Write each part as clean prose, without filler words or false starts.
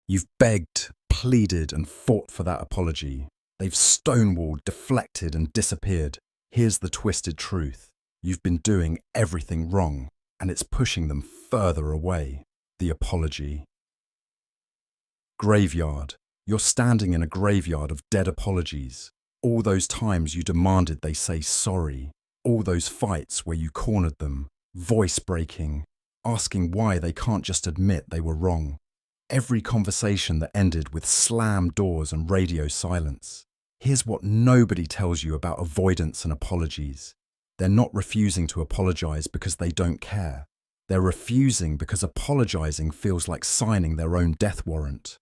You've begged, pleaded, and fought for that apology. They've stonewalled, deflected, and disappeared. Here's the twisted truth. You've been doing everything wrong, and it's pushing them further away. The apology. Graveyard. You're standing in a graveyard of dead apologies. All those times you demanded they say sorry. All those fights where you cornered them, voice breaking, asking why they can't just admit they were wrong. Every conversation that ended with slammed doors and radio silence. Here's what nobody tells you about avoidance and apologies. They're not refusing to apologize because they don't care. They're refusing because apologizing feels like signing their own death warrant.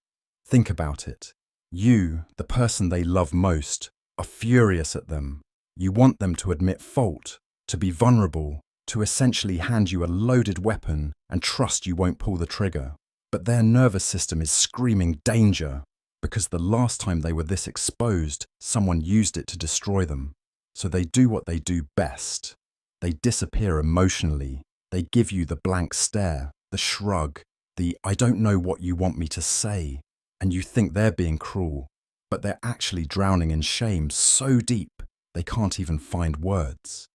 Think about it. You, the person they love most, are furious at them. You want them to admit fault, to be vulnerable, to essentially hand you a loaded weapon and trust you won't pull the trigger. But their nervous system is screaming danger because the last time they were this exposed, someone used it to destroy them. So they do what they do best. They disappear emotionally. They give you the blank stare, the shrug, the "I don't know what you want me to say," and you think they're being cruel, but they're actually drowning in shame so deep they can't even find words.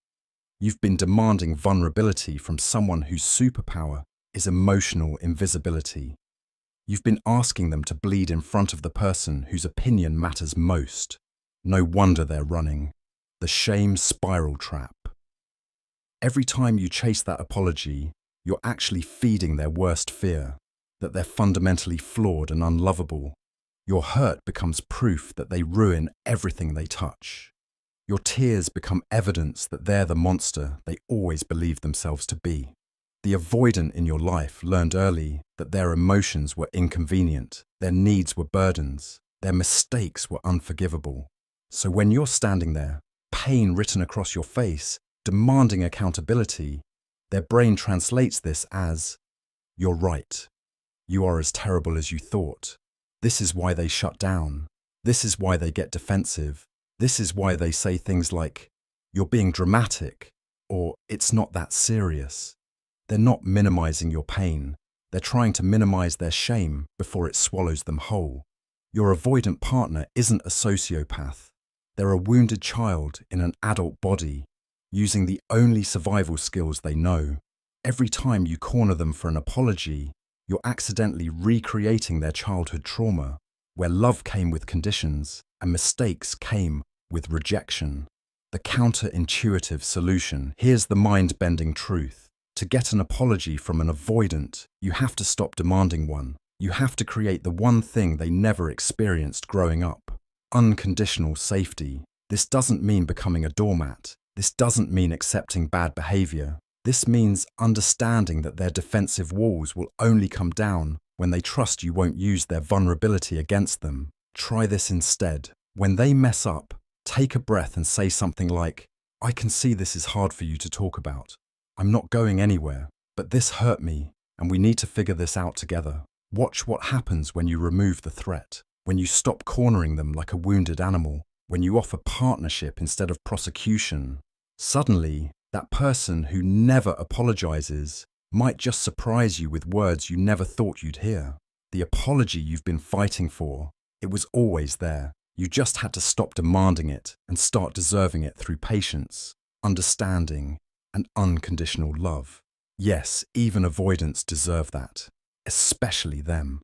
You've been demanding vulnerability from someone whose superpower is emotional invisibility. You've been asking them to bleed in front of the person whose opinion matters most. No wonder they're running. The shame spiral trap. Every time you chase that apology, you're actually feeding their worst fear, that they're fundamentally flawed and unlovable. Your hurt becomes proof that they ruin everything they touch. Your tears become evidence that they're the monster they always believed themselves to be. The avoidant in your life learned early that their emotions were inconvenient, their needs were burdens, their mistakes were unforgivable. So when you're standing there, pain written across your face, demanding accountability, their brain translates this as, "You're right. You are as terrible as you thought." This is why they shut down. This is why they get defensive. This is why they say things like, "You're being dramatic," or "It's not that serious." They're not minimizing your pain. They're trying to minimize their shame before it swallows them whole. Your avoidant partner isn't a sociopath. They're a wounded child in an adult body, using the only survival skills they know. Every time you corner them for an apology, you're accidentally recreating their childhood trauma, where love came with conditions and mistakes came with rejection. The counterintuitive solution. Here's the mind-bending truth. To get an apology from an avoidant, you have to stop demanding one. You have to create the one thing they never experienced growing up. Unconditional safety. This doesn't mean becoming a doormat. This doesn't mean accepting bad behavior. This means understanding that their defensive walls will only come down when they trust you won't use their vulnerability against them. Try this instead. When they mess up, take a breath and say something like, "I can see this is hard for you to talk about. I'm not going anywhere, but this hurt me, and we need to figure this out together." Watch what happens when you remove the threat, when you stop cornering them like a wounded animal, when you offer partnership instead of prosecution. Suddenly, that person who never apologizes might just surprise you with words you never thought you'd hear. The apology you've been fighting for, it was always there. You just had to stop demanding it and start deserving it through patience, understanding, and unconditional love. Yes, even avoidants deserve that, especially them.